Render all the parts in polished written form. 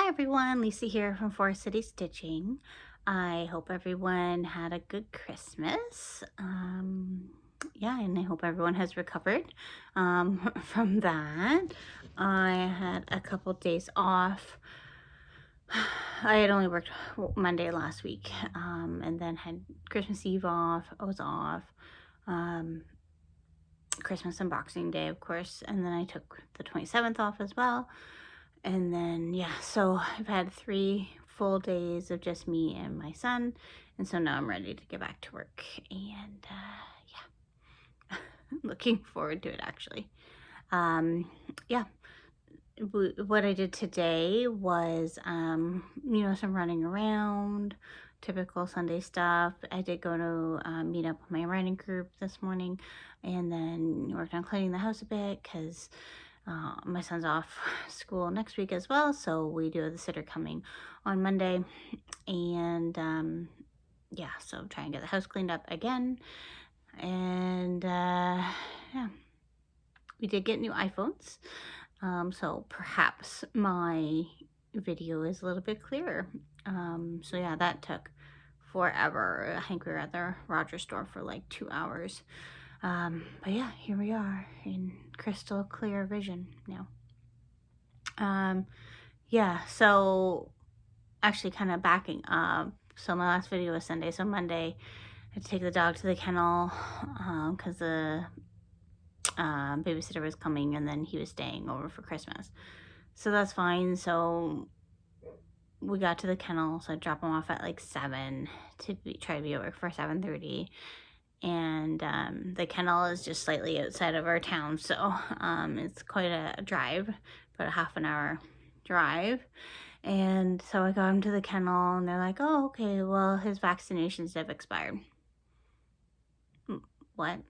Hi everyone, Lisa here from Forest City Stitching. I hope everyone had a good Christmas. Yeah, and I hope everyone has recovered from that. I had a couple days off. I had only worked Monday last week, and then had Christmas Eve off. I was off. Christmas and Boxing Day, of course, and then I took the 27th off as well. And then, yeah, so I've had 3 full days of just me and my son. And so now I'm ready to get back to work. And yeah, looking forward to it actually. Yeah, what I did today was, some running around, typical Sunday stuff. I did go to meet up with my writing group this morning and then worked on cleaning the house a bit because my son's off school next week as well, so we do have the sitter coming on Monday. And yeah, so try and get the house cleaned up again. And yeah, we did get new iPhones, so perhaps my video is a little bit clearer. So yeah, that took forever. I think we were at the Rogers store for like 2 hours. But yeah, here we are in crystal clear vision now. Yeah, so actually kind of backing up. So my last video was Sunday, so Monday I had to take the dog to the kennel because the babysitter was coming and then he was staying over for Christmas. So that's fine. So we got to the kennel, so I dropped him off at like 7 to try to be at work for 7:30. And the kennel is just slightly outside of our town, so it's quite a drive, about a half an hour drive. And so I got him to the kennel and they're like, oh, okay, well, his vaccinations have expired. What?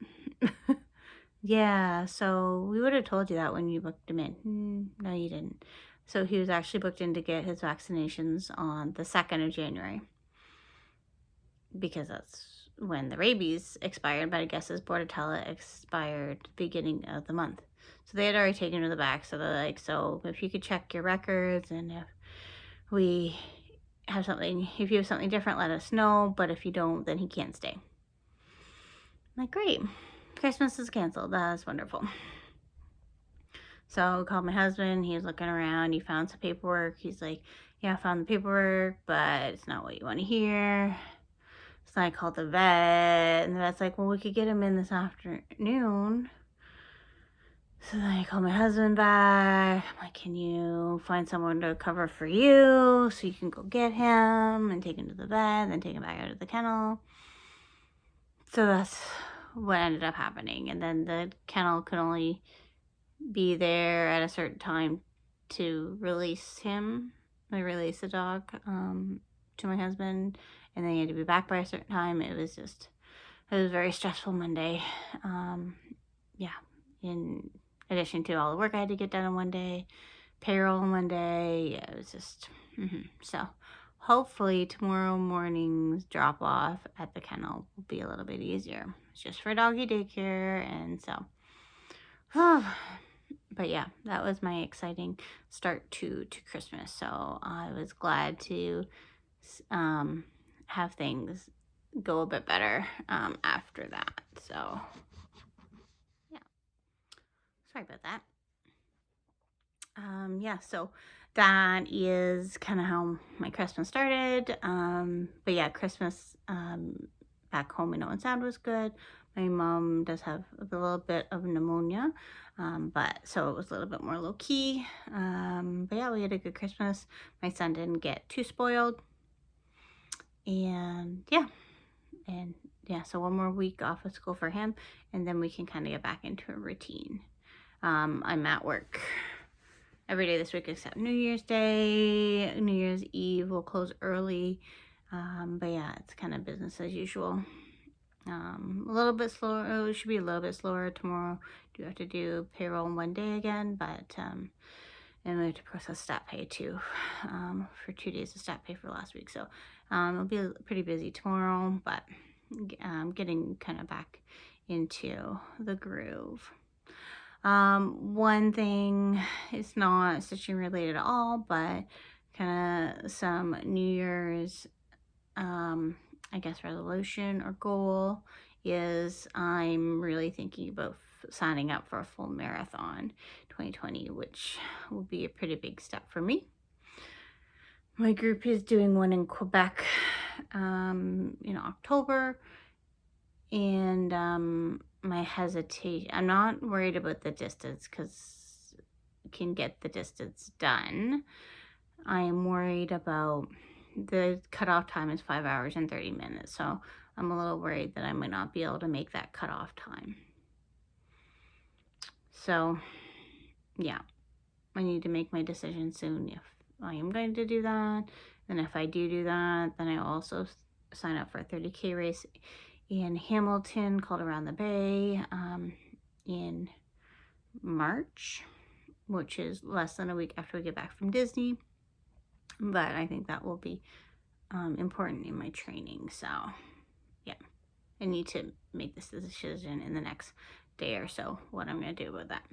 Yeah, so we would have told you that when you booked him in. No, you didn't. So he was actually booked in to get his vaccinations on the 2nd of January because that's when the rabies expired, but I guess his Bordetella expired beginning of the month. So they had already taken him to the back, so they're like, so if you could check your records and if we have something, if you have something different, let us know, but if you don't, then he can't stay. I'm like, great, Christmas is canceled. That's wonderful. So I called my husband. He was looking around. He found some paperwork. He's like, yeah, I found the paperwork, but it's not what you want to hear. So I called the vet, and the vet's like, well, we could get him in this afternoon. So then I called my husband back. I'm like, can you find someone to cover for you so you can go get him and take him to the vet, then take him back out of the kennel? So that's what ended up happening. And then the kennel could only be there at a certain time to release him. I released the dog to my husband, and then he had to be back by a certain time. It was a very stressful Monday. Yeah, in addition to all the work I had to get done in one day, payroll in one day. Yeah, it was just, So hopefully tomorrow morning's drop off at the kennel will be a little bit easier. It's just for doggy daycare, and so, but yeah, that was my exciting start to Christmas. So I was glad to have things go a bit better after that. So yeah, sorry about that. Yeah, so that is kind of how my Christmas started. But yeah, Christmas back home in Owen Sound was good. My mom does have a little bit of pneumonia, but so it was a little bit more low key. But yeah, we had a good Christmas. My son didn't get too spoiled. And yeah, so one more week off of school for him, and then we can kind of get back into a routine. I'm at work every day this week except New Year's Day. New Year's Eve will close early. But yeah, it's kind of business as usual. A little bit slower. It should be a little bit slower tomorrow. Do have to do payroll in one day again, but and we have to process stat pay too for 2 days of stat pay for last week. So it'll be pretty busy tomorrow, but getting kind of back into the groove. One thing, it's not stitching related at all, but kind of some New Year's, I guess, resolution or goal is I'm really thinking about signing up for a full marathon 2020, which will be a pretty big step for me. My group is doing one in Quebec in October, and my hesitation, I'm not worried about the distance because I can get the distance done. I am worried about the cutoff time is 5 hours and 30 minutes, so I'm a little worried that I might not be able to make that cutoff time. So yeah, I need to make my decision soon if I am going to do that. And if I do that, then I also sign up for a 30K race in Hamilton called Around the Bay in March, which is less than a week after we get back from Disney. But I think that will be important in my training. So yeah, I need to make this decision in the next day or so what I'm going to do about that.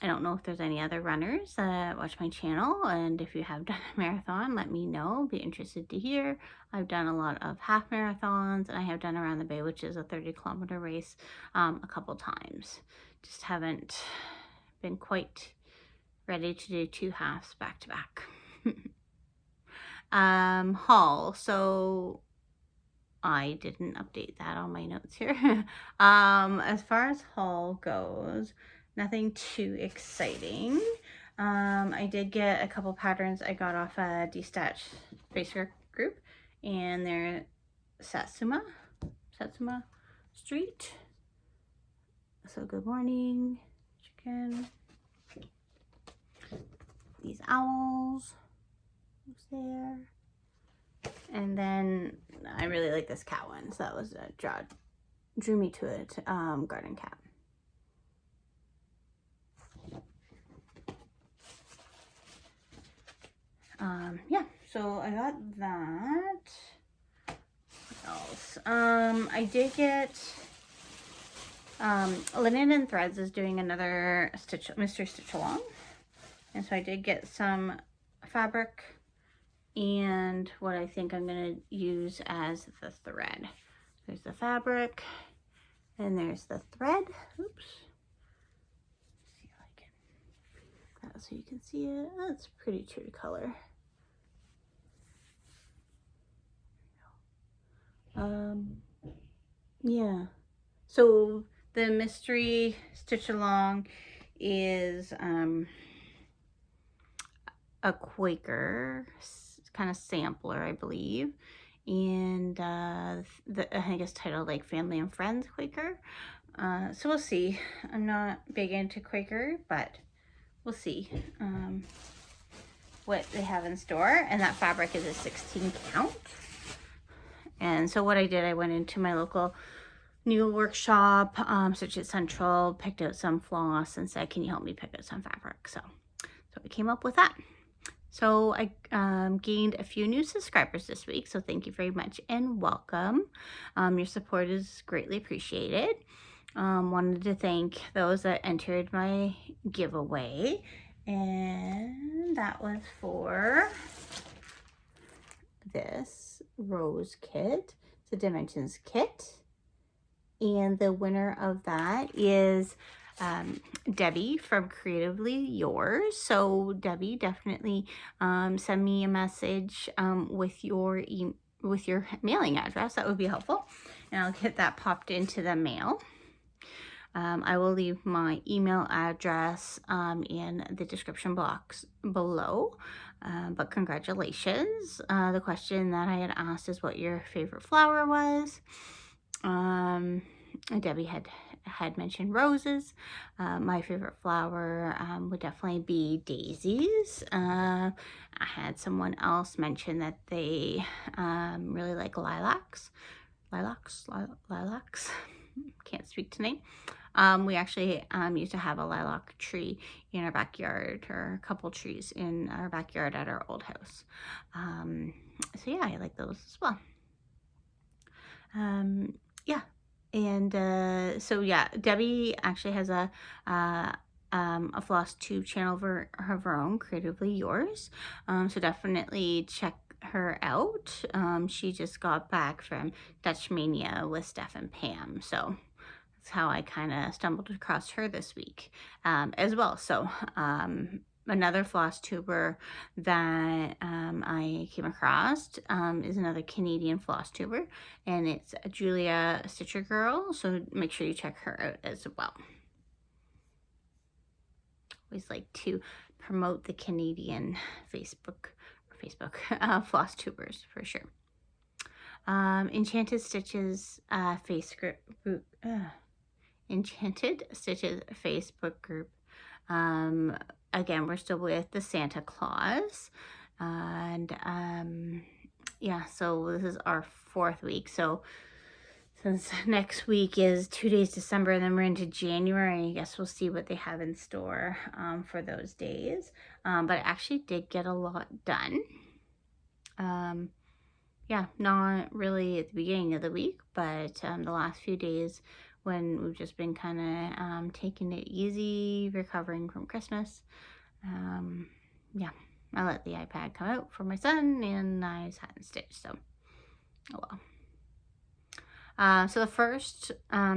I don't know if there's any other runners that watch my channel, and if you have done a marathon, let me know. Be interested to hear. I've done a lot of half marathons, and I have done Around the Bay, which is a 30-kilometer race, a couple times. Just haven't been quite ready to do 2 halves back to back. Haul. So I didn't update that on my notes here. As far as haul goes, nothing too exciting. I did get a couple patterns I got off a Destat Facebook group, and they're Satsuma Street. So good morning, chicken. These owls. Who's there? And then I really like this cat one, so that was drew me to it. Garden cat. Yeah, so I got that. What else? I did get Linen and Threads is doing another Mr. Stitch Along, and so I did get some fabric and what I think I'm going to use as the thread. There's the fabric and there's the thread. Oops. See if I can that so you can see it. That's pretty true color. Yeah. So the mystery stitch along is a Quaker kind of sampler, I believe, and I think it's titled like Family and Friends Quaker. So we'll see. I'm not big into Quaker, but we'll see what they have in store. And that fabric is a 16 count. And so what I did, I went into my local needle workshop, Stitch It Central, picked out some floss and said, can you help me pick out some fabric? So we came up with that. So I gained a few new subscribers this week, so thank you very much and welcome. Your support is greatly appreciated. Wanted to thank those that entered my giveaway, and that was for this rose kit. It's a Dimensions kit, and the winner of that is Debbie from Creatively Yours. So Debbie, definitely send me a message with your mailing address. That would be helpful, and I'll get that popped into the mail. I will leave my email address in the description box below. But congratulations. The question that I had asked is what your favorite flower was. Debbie had mentioned roses. My favorite flower would definitely be daisies. I had someone else mention that they really like lilacs. Lilacs. Can't speak tonight. We actually used to have a lilac tree in our backyard, or a couple trees in our backyard at our old house. So yeah, I like those as well. Yeah. And so yeah, Debbie actually has a a Flosstube channel of her own, Creatively Yours. So definitely check her out. She just got back from Dutch Mania with Steph and Pam. So that's how I kind of stumbled across her this week as well. So another Flosstuber that I came across is another Canadian Flosstuber, and it's Julia Stitcher Girl. So make sure you check her out as well. Always like to promote the Canadian Facebook Flosstubers for sure. Enchanted Stitches Facebook group. Enchanted Stitches Facebook group. Again, we're still with the Santa Claus, and yeah, so this is our 4th week. So since next week is 2 days December, and then we're into January, I guess we'll see what they have in store for those days. But I actually did get a lot done. Yeah, not really at the beginning of the week, but the last few days when we've just been kind of taking it easy, recovering from Christmas. Yeah, I let the iPad come out for my son, and I sat and stitched, so oh well. So the first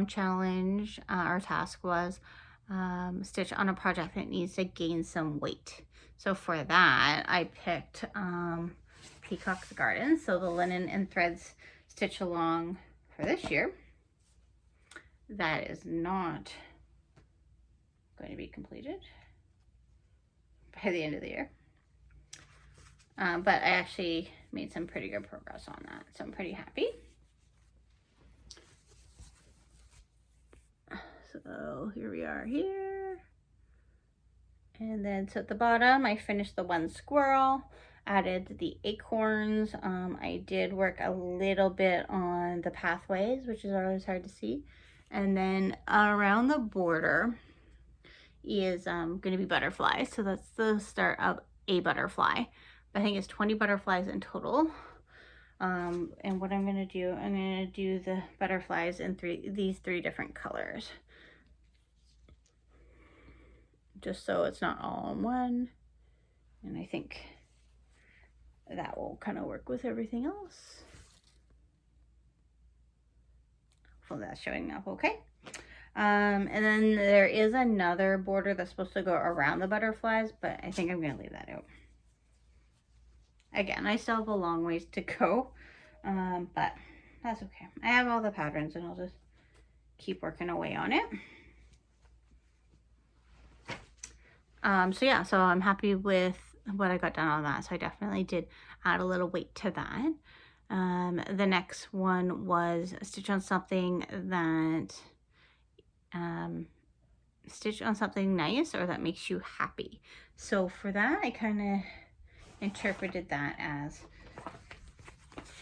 challenge or task was stitch on a project that needs to gain some weight. So for that, I picked Peacock's Garden, so the linen and threads stitch along for this year. That is not going to be completed by the end of the year. But I actually made some pretty good progress on that, so I'm pretty happy. So here we are here. And then so at the bottom, I finished the one squirrel, added the acorns. I did work a little bit on the pathways, which is always hard to see. And then around the border is going to be butterflies. So that's the start of a butterfly. I think it's 20 butterflies in total. And what I'm going to do, I'm going to do the butterflies in these three different colors. Just so it's not all in one. And I think that will kind of work with everything else. So that's showing up okay. And then there is another border that's supposed to go around the butterflies, but I think I'm going to leave that out. Again, I still have a long ways to go, but that's okay. I have all the patterns, and I'll just keep working away on it. So yeah, so I'm happy with what I got done on that. So I definitely did add a little weight to that. The next one was stitch on something that stitch on something nice or that makes you happy. So for that, I kind of interpreted that as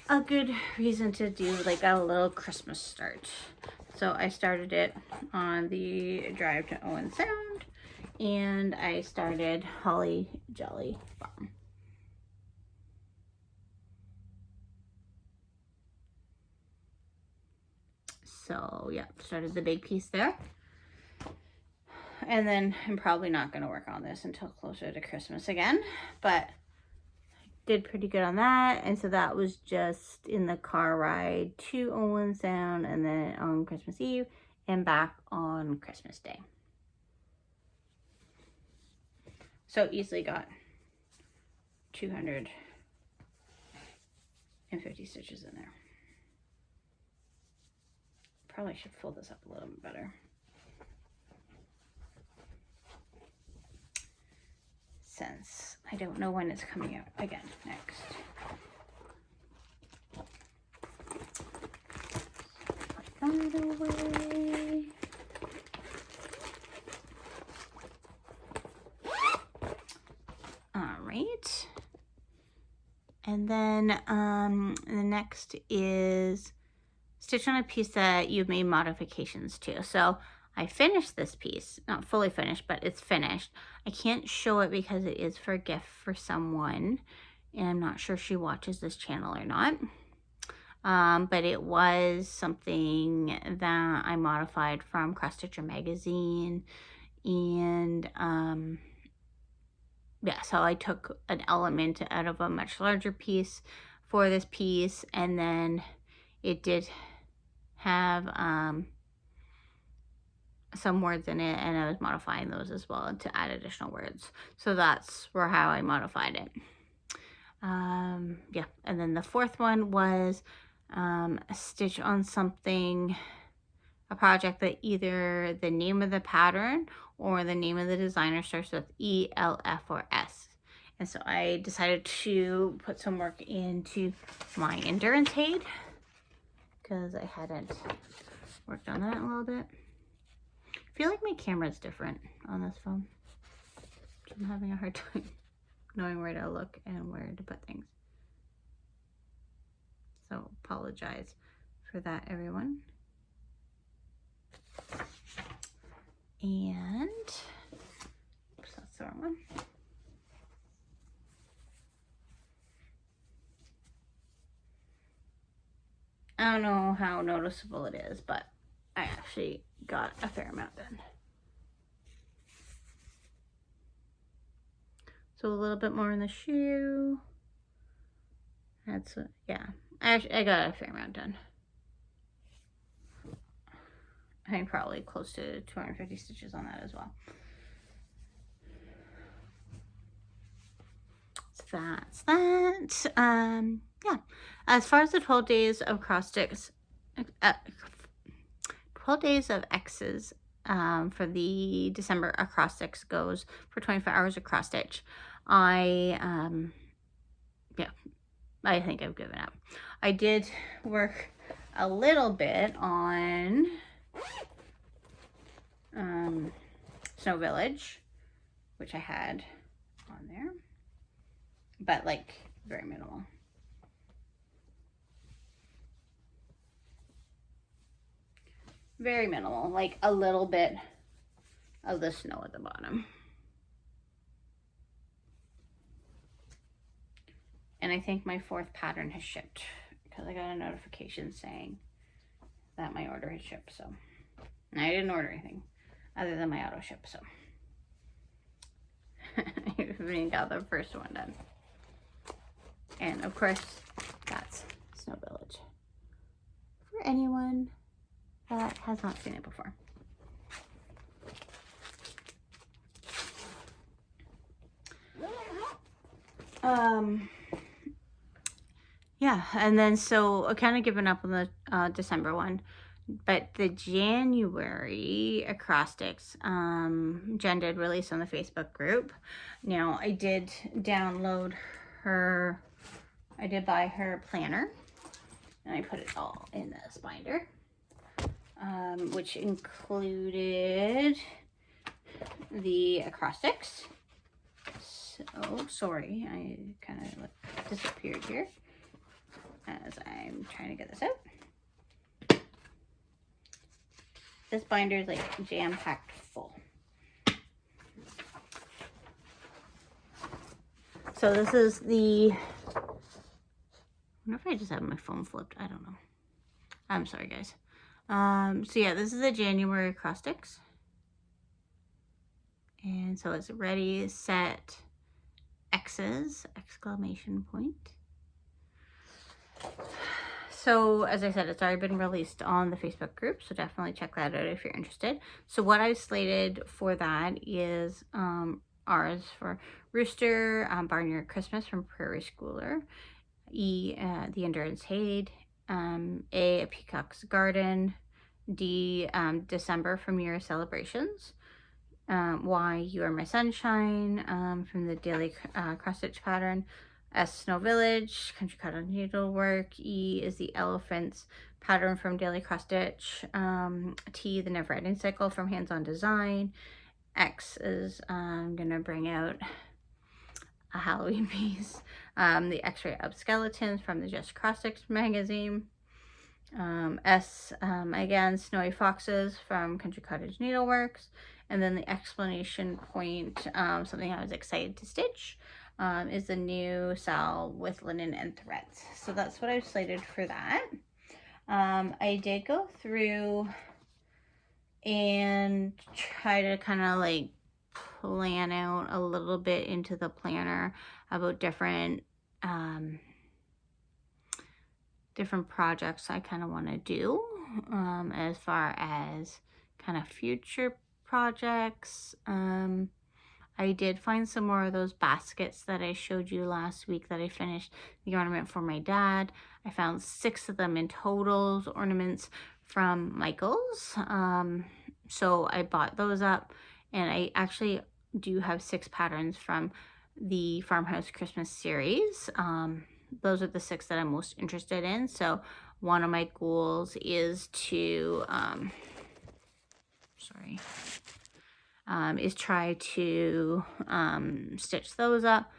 a good reason to do like a little Christmas start. So I started it on the drive to Owen Sound, and I started Holly Jolly Farm. So yeah, started the big piece there. And then I'm probably not going to work on this until closer to Christmas again, but I did pretty good on that. And so that was just in the car ride to Owen Sound, and then on Christmas Eve and back on Christmas Day. So easily got 250 stitches in there. Probably should fold this up a little bit better. Since I don't know when it's coming out again next. Put that away. All right. And then the next is stitch on a piece that you've made modifications to. So I finished this piece, not fully finished, but it's finished. I can't show it because it is for a gift for someone, and I'm not sure she watches this channel or not. But it was something that I modified from Cross Stitcher magazine, And yeah, so I took an element out of a much larger piece for this piece, and then it did have some words in it, and I was modifying those as well to add additional words. So that's how I modified it. Yeah, and then the fourth one was a stitch on something, a project that either the name of the pattern or the name of the designer starts with E, L, F, or S. And so I decided to put some work into my endurance aid because I hadn't worked on that in a little bit. I feel like my camera is different on this phone. I'm having a hard time knowing where to look and where to put things. So apologize for that, everyone. And oops, that's the wrong one. I don't know how noticeable it is, but I actually got a fair amount done. So a little bit more in the shoe. That's yeah. I got a fair amount done. I think probably close to 250 stitches on that as well. So that's that. Yeah. As far as the 12 days of Acrostics, 12 days of X's for the December Acrostics goes for 24 hours of cross stitch. I think I've given up. I did work a little bit on Snow Village, which I had on there, but like very minimal. Very minimal, like a little bit of the snow at the bottom. And I think my fourth pattern has shipped because I got a notification saying that my order had shipped. So and I didn't order anything other than my auto ship. So I even got the first one done. And of course, that's Snow Village for anyone that has not seen it before. Yeah, and then so I kind of given up on the December one, but the January acrostics, Jen did release on the Facebook group. Now I did download her, I did buy her planner, and I put it all in this binder, which included the acrostics. So sorry, I kind of disappeared here as I'm trying to get this out. This binder is like jam-packed full. So this is the, I wonder if I just have my phone flipped. I don't know. I'm sorry, guys. So yeah, this is the January acrostics. And so it's ready, set, X's, exclamation point. So as I said, it's already been released on the Facebook group, so definitely check that out if you're interested. So what I've slated for that is R's for Rooster, Barnyard Christmas from Prairie Schooler, E, the Endurance Aid, A Peacock's Garden, D, December from Your Celebrations, Y, You Are My Sunshine, from the Daily Cross Stitch Pattern, S, Snow Village, Country Cottage Needlework, E is the Elephants Pattern from Daily Cross Stitch, T, the Never Ending Cycle from Hands On Design, X is I'm gonna bring out a Halloween piece, the X-Ray Up Skeletons from the Just Cross Stitch magazine, S, again, Snowy Foxes from Country Cottage Needleworks, and then the explanation point, something I was excited to stitch, is the new Sal with linen and threads. So that's what I've slated for that. I did go through and try to kind of like plan out a little bit into the planner about different different projects I kind of want to do as far as kind of future projects. I did find some more of those baskets that I showed you last week that I finished the ornament for my dad. I found 6 of them in total, ornaments from Michael's. So I bought those up, and I actually do have 6 patterns from the Farmhouse Christmas series. Those are the 6 that I'm most interested in. So one of my goals is to, is try to stitch those up.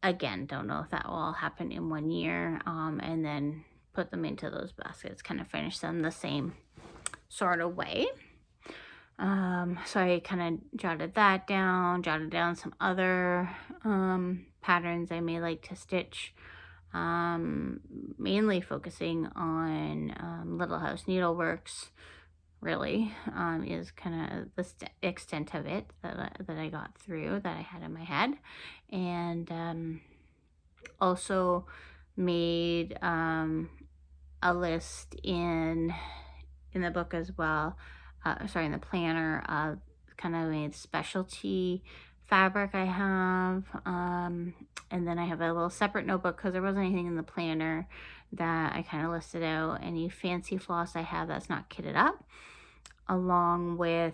Again, don't know if that will all happen in 1 year, and then put them into those baskets, kind of finish them the same sort of way. So I kind of jotted down some other patterns I may like to stitch, mainly focusing on Little House Needleworks, really, is kind of the extent of it that I got through, that I had in my head. And also made a list in the book as well, in the planner, of kind of a specialty fabric I have, and then I have a little separate notebook because there wasn't anything in the planner that I kind of listed out any fancy floss I have that's not kitted up, along with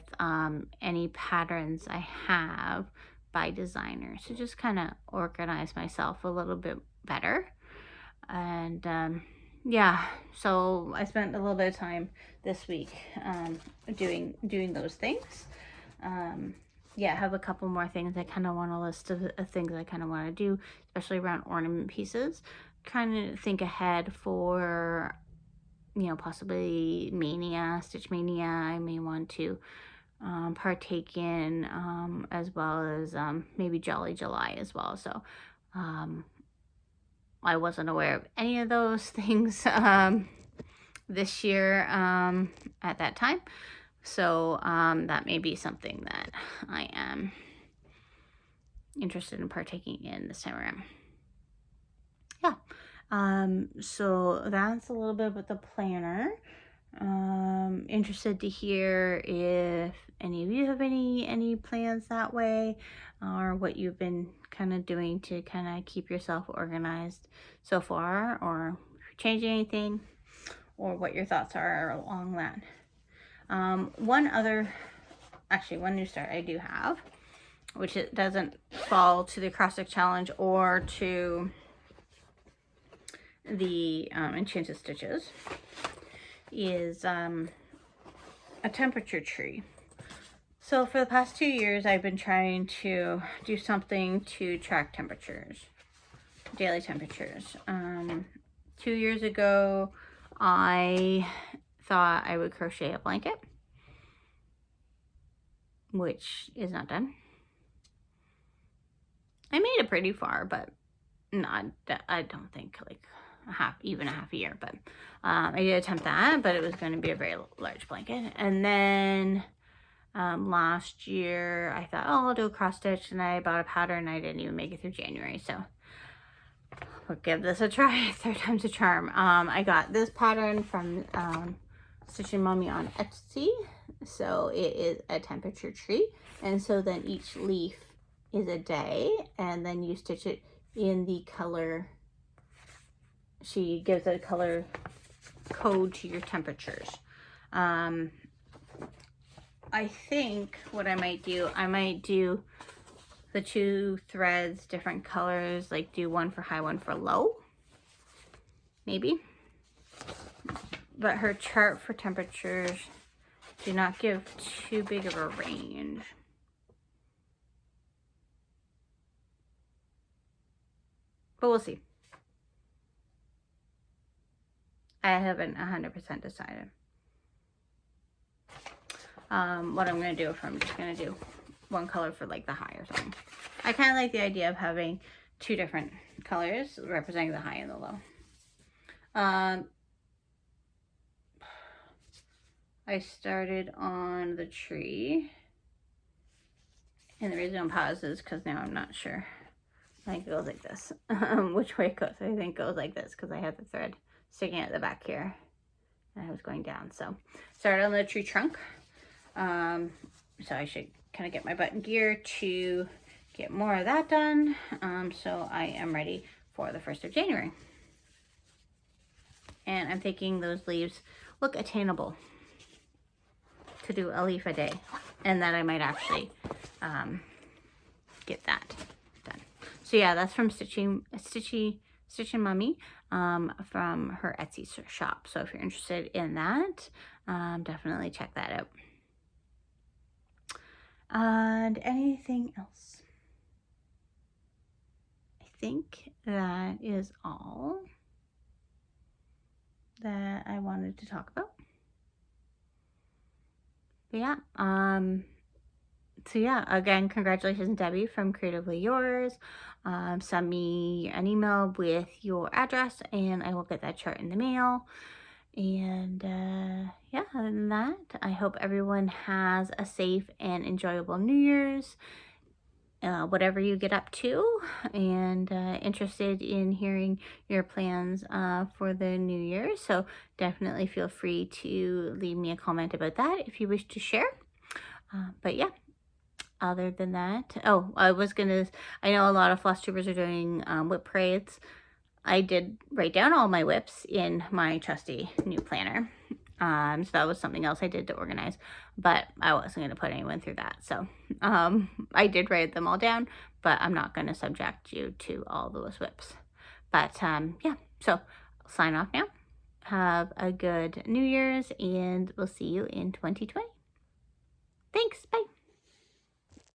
any patterns I have by designer, so just kind of organize myself a little bit better. And yeah, so I spent a little bit of time this week doing those things. Yeah, I have a couple more things I kind of want a list of things I kind of want to do, especially around ornament pieces. Trying to think ahead for, possibly Stitch Mania I may want to partake in, as well as maybe Jolly July as well. So I wasn't aware of any of those things this year at that time. So that may be something that I am interested in partaking in this time around. Yeah. So that's a little bit about the planner. Interested to hear if any of you have any plans that way, or what you've been kind of doing to kind of keep yourself organized so far, or changing anything, or what your thoughts are along that. One new start I do have, which it doesn't fall to the Acrostic Challenge or to the Enchanted Stitches, is a temperature tree. So for the past 2 years, I've been trying to do something to track temperatures, daily temperatures. 2 years ago, I thought I would crochet a blanket, which is not done. I made it pretty far, but not, I don't think like even a half a year, but I did attempt that, but it was going to be a very large blanket. And then last year I thought, I'll do a cross stitch, and I bought a pattern and I didn't even make it through January, so we'll give this a try. 3rd time's a charm. I got this pattern from Stitching Mommy on Etsy. So it is a temperature tree, and so then each leaf is a day, and then you stitch it in the color. She gives a color code to your temperatures. I think what I might do the 2 threads different colors, like do one for high, one for low, maybe. But her chart for temperatures do not give too big of a range. But we'll see. I haven't 100% decided what I'm going to do, if I'm just going to do one color for like the high or something. I kind of like the idea of having 2 different colors representing the high and the low. I started on the tree. And the reason I'm paused is because now I'm not sure. I think it goes like this. Which way it goes? I think it goes like this because I have the thread sticking at the back here. And I was going down. So started on the tree trunk. So I should kind of get my button gear to get more of that done. So I am ready for the 1st of January. And I'm thinking those leaves look attainable to do a leaf a day, and that I might actually get that done. So yeah, that's from Stitchy Mummy from her Etsy shop. So if you're interested in that, definitely check that out. And anything else? I think that is all that I wanted to talk about. But yeah, so yeah, again, congratulations, Debbie from Creatively Yours. Send me an email with your address and I will get that chart in the mail. And yeah, other than that, I hope everyone has a safe and enjoyable New Year's, whatever you get up to, and interested in hearing your plans for the New Year. So definitely feel free to leave me a comment about that if you wish to share. But yeah, other than that, oh, I know a lot of Flosstubers are doing whip parades. I did write down all my whips in my trusty new planner. So that was something else I did to organize, but I wasn't going to put anyone through that. So I did write them all down, but I'm not going to subject you to all those whips. But yeah, so I'll sign off now. Have a good New Year's, and we'll see you in 2020. Thanks. Bye.